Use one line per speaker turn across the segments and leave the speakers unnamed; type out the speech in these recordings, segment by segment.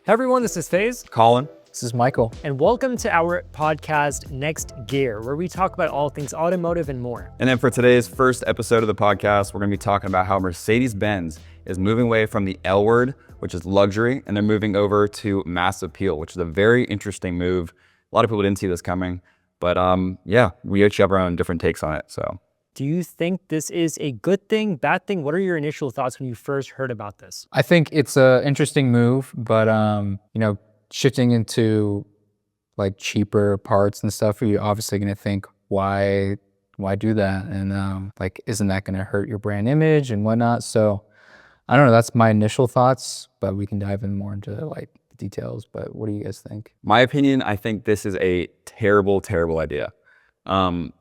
Hey everyone, this is FaZe.
Colin.
This is Michael.
And welcome to our podcast, Next Gear, where we talk about all things automotive and more.
And then for today's first episode of the podcast, we're going to be talking about how Mercedes-Benz is moving away from the L word, which is luxury, and they're moving over to mass appeal, which is a very interesting move. A lot of people didn't see this coming, but yeah, we each have our own different takes on it. So,
do you think this is a good thing, bad thing? What are your initial thoughts when you first heard about this?
I think it's an interesting move, but shifting into like cheaper parts and stuff, you're obviously going to think, why do that? And like, isn't that going to hurt your brand image and whatnot? So I don't know. That's my initial thoughts, but we can dive in more into like the details. But what do you guys think?
my opinion, I think this is a terrible, terrible idea.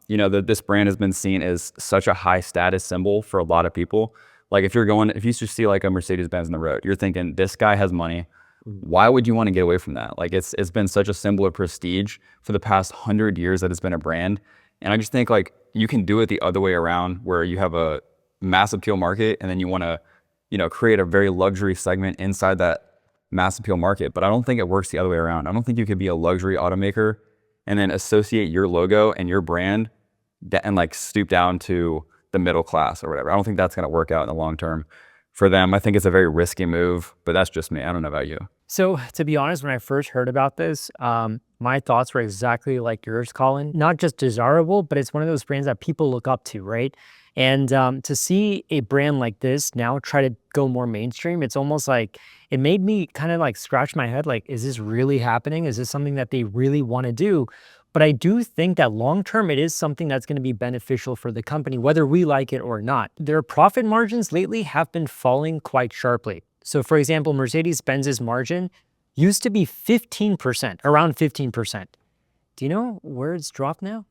This brand has been seen as such a high status symbol for a lot of people. Like if you used to see like a Mercedes-Benz on the road, you're thinking this guy has money. Why would you want to get away from that? Like it's been such a symbol of prestige for the past 100 years that it's been a brand. And I just think like you can do it the other way around, where you have a mass appeal market and then you want to, create a very luxury segment inside that mass appeal market. But I don't think it works the other way around. I don't think you could be a luxury automaker and then associate your logo and your brand and like stoop down to the middle class or whatever. I don't think that's going to work out in the long term for them. I think it's a very risky move, but that's just me. I don't know about you.
So to be honest, when I first heard about this, my thoughts were exactly like yours, Colin. Not just desirable, but it's one of those brands that people look up to, right? And to see a brand like this now try to go more mainstream, it's almost like it made me kind of like scratch my head. Like, is this really happening? Is this something that they really want to do? But I do think that long term, it is something that's going to be beneficial for the company, whether we like it or not. Their profit margins lately have been falling quite sharply. So for example, Mercedes-Benz's margin used to be 15%, around 15%. Do you know where it's dropped now?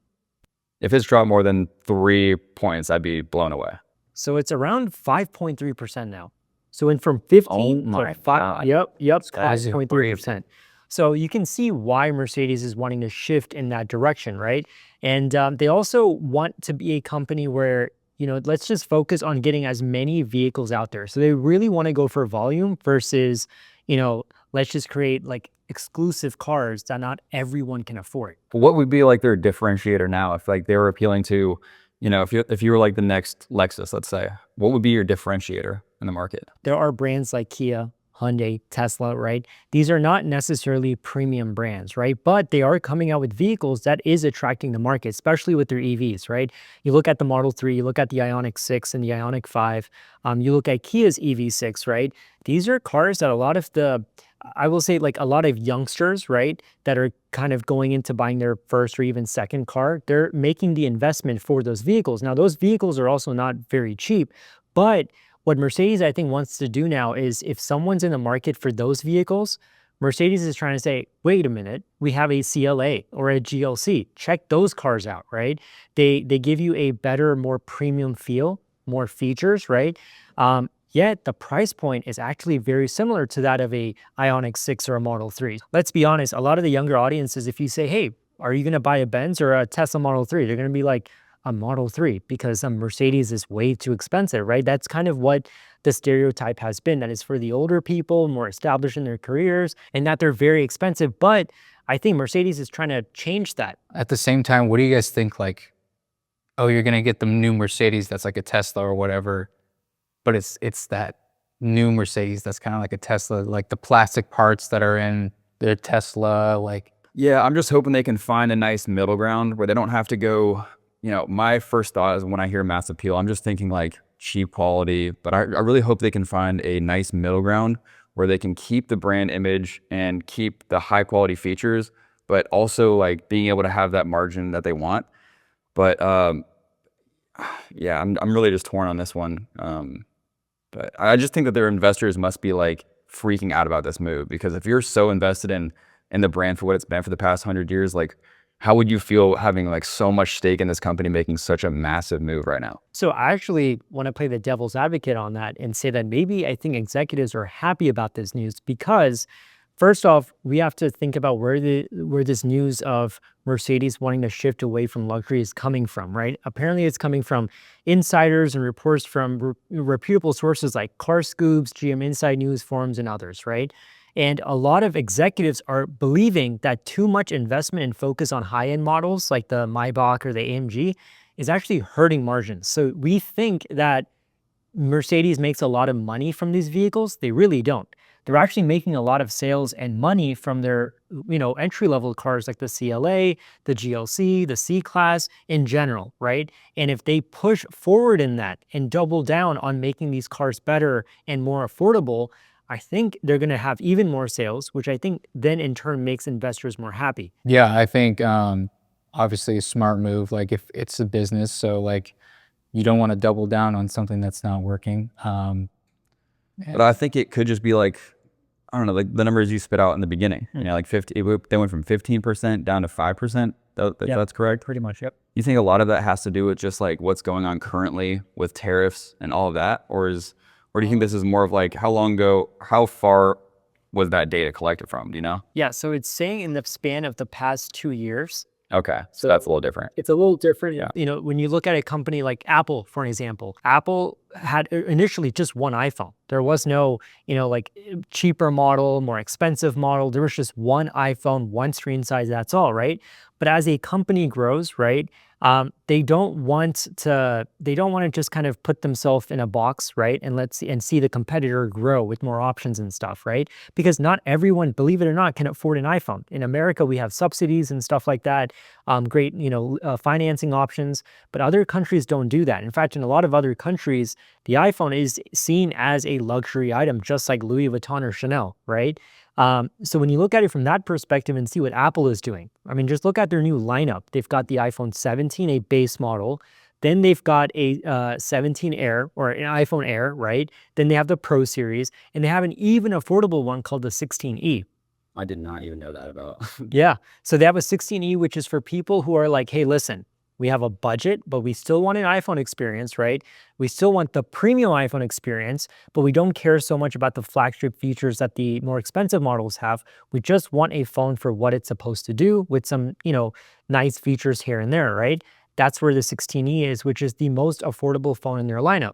If it's dropped more than 3 points, I'd be blown away.
So it's around 5.3% now. So it went from 15 to 5. Yep, 5.3%. So you can see why Mercedes is wanting to shift in that direction, right? And they also want to be a company where, let's just focus on getting as many vehicles out there. So they really want to go for volume versus, let's just create like exclusive cars that not everyone can afford.
What would be like their differentiator now if like they were appealing to, if you were like the next Lexus, let's say, what would be your differentiator in the market?
There are brands like Kia, Hyundai, Tesla, right? These are not necessarily premium brands, right? But they are coming out with vehicles that is attracting the market, especially with their EVs, right? You look at the Model 3, you look at the Ioniq 6 and the Ioniq 5, you look at Kia's EV6, right? These are cars that a lot of I will say like a lot of youngsters, right, that are kind of going into buying their first or even second car, they're making the investment for those vehicles. Now, those vehicles are also not very cheap, but what Mercedes, I think, wants to do now is if someone's in the market for those vehicles, Mercedes is trying to say, wait a minute, we have a CLA or a GLC. Check those cars out, right? They give you a better, more premium feel, more features, right? Yet the price point is actually very similar to that of a Ioniq 6 or a Model 3. Let's be honest, a lot of the younger audiences, if you say, hey, are you going to buy a Benz or a Tesla Model 3? They're going to be like, a Model 3 because a Mercedes is way too expensive, right? That's kind of what the stereotype has been, that it's for the older people, more established in their careers, and that they're very expensive. But I think Mercedes is trying to change that.
At the same time, what do you guys think? Like, oh, you're gonna get the new Mercedes that's like a Tesla or whatever, but it's that new Mercedes that's kind of like a Tesla, like the plastic parts that are in their Tesla, like.
Yeah, I'm just hoping they can find a nice middle ground where they don't have to go. My first thought is when I hear mass appeal, I'm just thinking like cheap quality, but I really hope they can find a nice middle ground where they can keep the brand image and keep the high quality features, but also like being able to have that margin that they want. But yeah, I'm really just torn on this one. But I just think that their investors must be like freaking out about this move, because if you're so invested in the brand for what it's been for the past 100 years, like, how would you feel having like so much stake in this company making such a massive move right now?
So I actually want to play the devil's advocate on that and say that maybe I think executives are happy about this news because first off, we have to think about where this news of Mercedes wanting to shift away from luxury is coming from, right? Apparently it's coming from insiders and reports from reputable sources like Car Scoops, GM Inside News forums, and others, right? And a lot of executives are believing that too much investment and focus on high-end models like the Maybach or the AMG is actually hurting margins. So we think that Mercedes makes a lot of money from these vehicles. They really don't. They're actually making a lot of sales and money from their, entry-level cars like the CLA, the GLC, the C-Class in general, right? And if they push forward in that and double down on making these cars better and more affordable, I think they're going to have even more sales, which I think then in turn makes investors more happy.
Yeah, I think obviously a smart move. Like if it's a business, so like you don't want to double down on something that's not working.
But I think it could just be like, I don't know, like the numbers you spit out in the beginning. You know, like 50, they went from 15% down to 5%. That's correct?
Pretty much, yep.
You think a lot of that has to do with just like what's going on currently with tariffs and all of that? Or do you think this is more of like how far was that data collected from? Do you know?
Yeah, so it's saying in the span of the past 2 years.
Okay, so that's a little different.
It's a little different.
Yeah.
When you look at a company like Apple, for an example, Apple had initially just one iPhone. There was no, like cheaper model, more expensive model. There was just one iPhone, one screen size, that's all, right? But as a company grows, right, they don't want to just kind of put themselves in a box, right? And see the competitor grow with more options and stuff, right? Because not everyone, believe it or not, can afford an iPhone. In America, we have subsidies and stuff like that, great, financing options, but other countries don't do that. In fact, in a lot of other countries, the iPhone is seen as a luxury item, just like Louis Vuitton or Chanel, right? So when you look at it from that perspective and see what Apple is doing, I mean, just look at their new lineup. They've got the iPhone 17, a base model. Then they've got a 17 Air or an iPhone Air, right? Then they have the Pro series, and they have an even affordable one called the 16e.
I did not even know that about.
Yeah. So they have a 16e, which is for people who are like, hey, listen, we have a budget, but we still want an iPhone experience, right? We still want the premium iPhone experience, but we don't care so much about the flagship features that the more expensive models have. We just want a phone for what it's supposed to do with some, nice features here and there, right? That's where the 16e is, which is the most affordable phone in their lineup.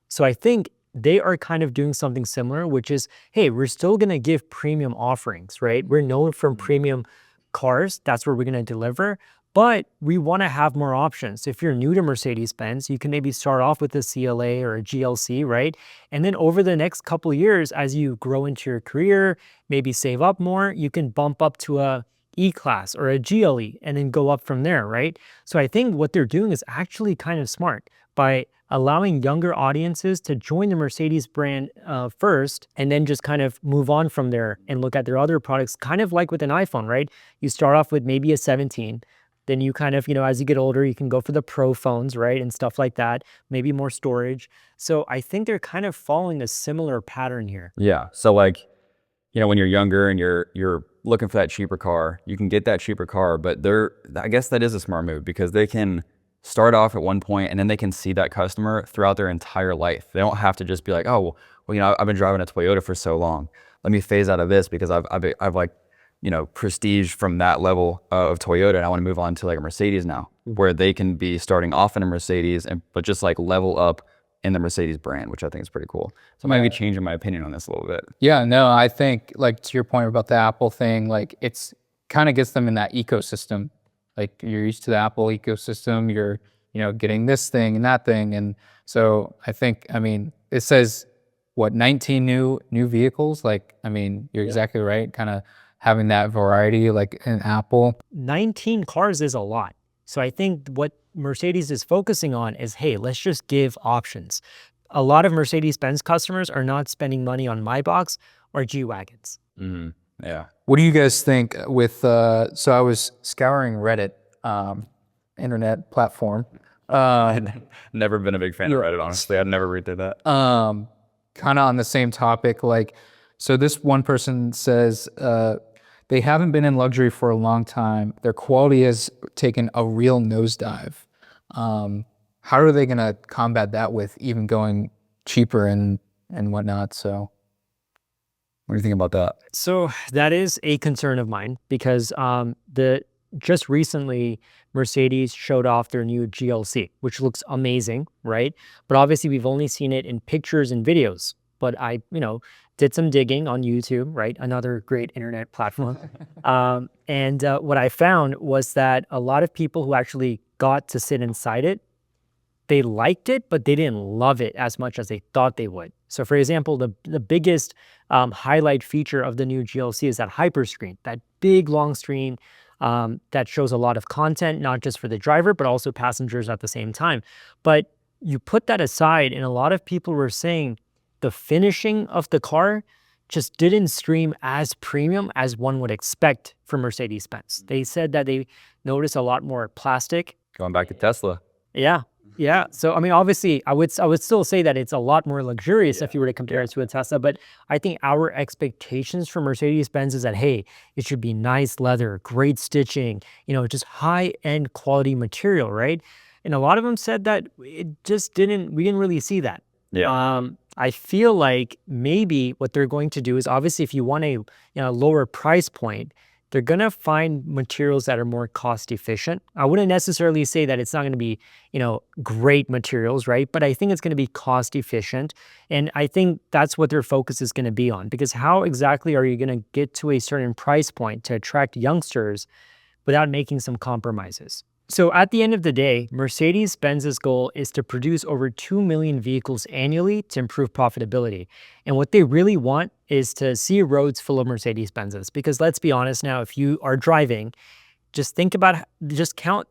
So I think they are kind of doing something similar, which is, hey, we're still going to give premium offerings, right? We're known for premium cars. That's where we're going to deliver. But we want to have more options. If you're new to Mercedes-Benz, you can maybe start off with a CLA or a GLC, right? And then over the next couple of years, as you grow into your career, maybe save up more, you can bump up to a E-Class or a GLE and then go up from there, right? So I think what they're doing is actually kind of smart by allowing younger audiences to join the Mercedes brand first and then just kind of move on from there and look at their other products, kind of like with an iPhone, right? You start off with maybe a 17. Then you kind of, as you get older, you can go for the Pro phones, right? And stuff like that, maybe more storage. So I think they're kind of following a similar pattern here.
Yeah. So like, when you're younger and you're looking for that cheaper car, you can get that cheaper car, but I guess that is a smart move because they can start off at one point and then they can see that customer throughout their entire life. They don't have to just be like, oh, well, I've been driving a Toyota for so long. Let me phase out of this because I've like, prestige from that level of Toyota, and I want to move on to like a Mercedes now, where they can be starting off in a Mercedes but just like level up in the Mercedes brand, which I think is pretty cool. So I might be changing my opinion on this a little bit.
Yeah, no, I think like to your point about the Apple thing, like it's kind of gets them in that ecosystem. Like you're used to the Apple ecosystem, you're, getting this thing and that thing. And so I think, it says what, 19 new vehicles? Like, you're exactly right. Kind of having that variety like in Apple.
19 cars is a lot. So I think what Mercedes is focusing on is, hey, let's just give options. A lot of Mercedes-Benz customers are not spending money on Maybachs or G-Wagons.
Yeah.
What do you guys think with, so I was scouring Reddit, internet platform.
I'd never been a big fan of Reddit, honestly. I'd never read through that.
Kind of on the same topic, like, so this one person says, they haven't been in luxury for a long time. Their quality has taken a real nosedive. How are they going to combat that with even going cheaper and whatnot? So
what do you think about that?
So that is a concern of mine because just recently Mercedes showed off their new GLC, which looks amazing, right? But obviously we've only seen it in pictures and videos. But did some digging on YouTube, right? Another great internet platform. And what I found was that a lot of people who actually got to sit inside it, they liked it, but they didn't love it as much as they thought they would. So for example, the biggest highlight feature of the new GLC is that hyperscreen, that big long screen that shows a lot of content, not just for the driver, but also passengers at the same time. But you put that aside, and a lot of people were saying the finishing of the car just didn't scream as premium as one would expect from Mercedes-Benz. They said that they noticed a lot more plastic.
Going back to Tesla.
Yeah. Yeah. So, I mean, obviously, I would still say that it's a lot more luxurious if you were to compare it to a Tesla. But I think our expectations for Mercedes-Benz is that, hey, it should be nice leather, great stitching, just high-end quality material, right? And a lot of them said that we didn't really see that.
Yeah.
I feel like maybe what they're going to do is, obviously, if you want a lower price point, they're going to find materials that are more cost efficient. I wouldn't necessarily say that it's not going to be, great materials, right? But I think it's going to be cost efficient. And I think that's what their focus is going to be on, because how exactly are you going to get to a certain price point to attract youngsters without making some compromises? So at the end of the day, Mercedes-Benz's goal is to produce over 2 million vehicles annually to improve profitability. And what they really want is to see roads full of Mercedes-Benzes. Because let's be honest now, if you are driving, just count,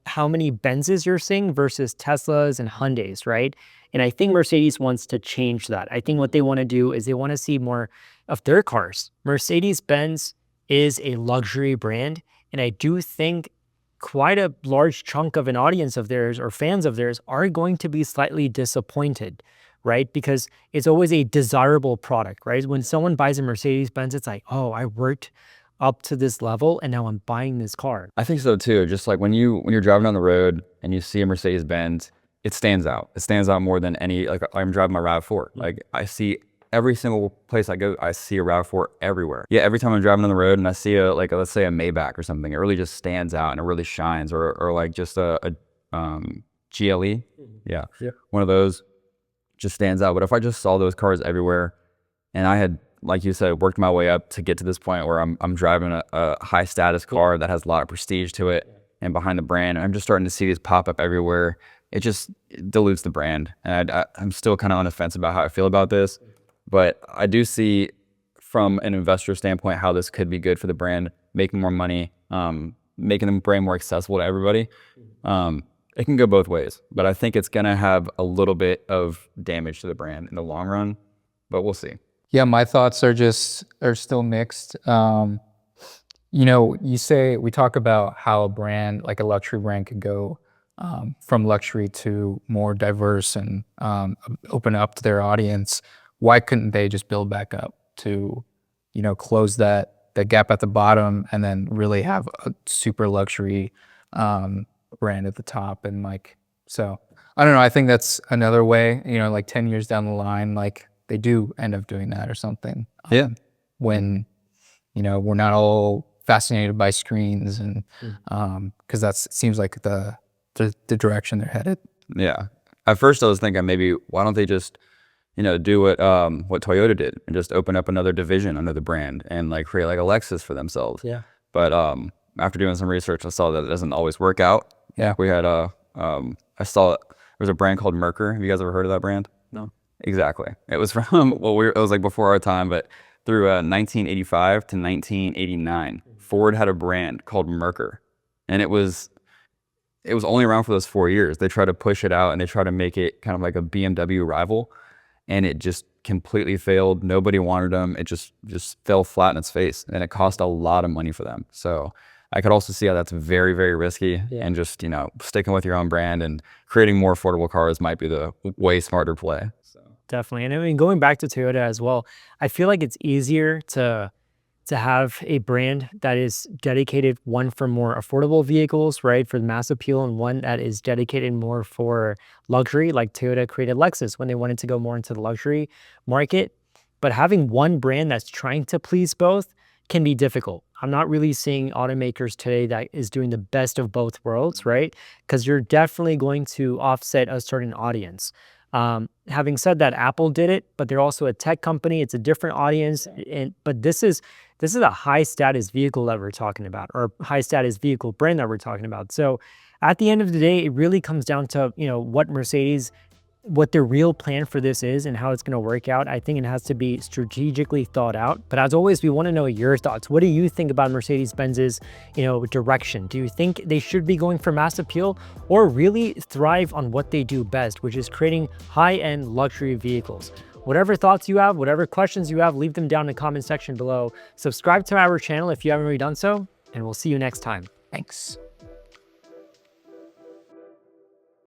how many Benzes you're seeing versus Teslas and Hyundais, right? And I think Mercedes wants to change that. I think what they want to do is they want to see more of their cars. Mercedes-Benz is a luxury brand, and I do think quite a large chunk of an audience of theirs or fans of theirs are going to be slightly disappointed, right? Because it's always a desirable product, right? When someone buys a Mercedes-Benz, it's like, oh, I worked up to this level and now I'm buying this car.
I think so too. Just like when you're driving down the road and you see a Mercedes-Benz, it stands out. It stands out more than any, like I'm driving my RAV4. Like I see every single place I go, I see a RAV4 everywhere. Yeah, every time I'm driving on the road and I see let's say a Maybach or something, it really just stands out and it really shines. Or like just a GLE. Yeah. One of those just stands out. But if I just saw those cars everywhere and I had, like you said, worked my way up to get to this point where I'm driving a high status car that has a lot of prestige to it and behind the brand, and I'm just starting to see these pop up everywhere, it dilutes the brand. And I'm still kind of on the fence about how I feel about this. But I do see from an investor standpoint how this could be good for the brand, making more money, making the brand more accessible to everybody. It can go both ways, but I think it's going to have a little bit of damage to the brand in the long run, but we'll see.
Yeah, my thoughts are still mixed. We talk about how a brand, like a luxury brand, could go from luxury to more diverse and open up to their audience. Why couldn't they just build back up to, close that gap at the bottom and then really have a super luxury brand at the top? And so I don't know. I think that's another way, like 10 years down the line, like they do end up doing that or something.
Yeah.
When, we're not all fascinated by screens and because that seems like the direction they're headed.
Yeah. At first I was thinking maybe why don't they just do what Toyota did and just open up another division under the brand and like create like a Lexus for themselves.
Yeah.
But after doing some research, I saw that it doesn't always work out.
Yeah.
We had I saw there's a brand called Merkur. Have you guys ever heard of that brand?
No.
Exactly. It was from it was like before our time, but through 1985 to 1989, Ford had a brand called Merkur, and it was only around for those 4 years. They tried to push it out and they tried to make it kind of like a BMW rival, and it just completely failed. Nobody wanted them. It just fell flat in its face, and it cost a lot of money for them. So I could also see how that's very, very risky, and just sticking with your own brand and creating more affordable cars might be the way smarter play. So.
Definitely. And I mean, going back to Toyota as well, I feel like it's easier to have a brand that is dedicated, one, for more affordable vehicles, right, for the mass appeal, and one that is dedicated more for luxury, like Toyota created Lexus when they wanted to go more into the luxury market. But having one brand that's trying to please both can be difficult. I'm not really seeing automakers today that is doing the best of both worlds, right? Because you're definitely going to offset a certain audience. having said that, Apple did it, but they're also a tech company. It's a different audience, but this is a high status vehicle that we're talking about, or high status vehicle brand that we're talking about. So at the end of the day, it really comes down to, what their real plan for this is and how it's going to work out. I think it has to be strategically thought out. But as always, we want to know your thoughts. What do you think about Mercedes-Benz's, direction? Do you think they should be going for mass appeal, or really thrive on what they do best, which is creating high-end luxury vehicles? Whatever thoughts you have, whatever questions you have, leave them down in the comment section below. Subscribe to our channel if you haven't already done so, and we'll see you next time.
Thanks.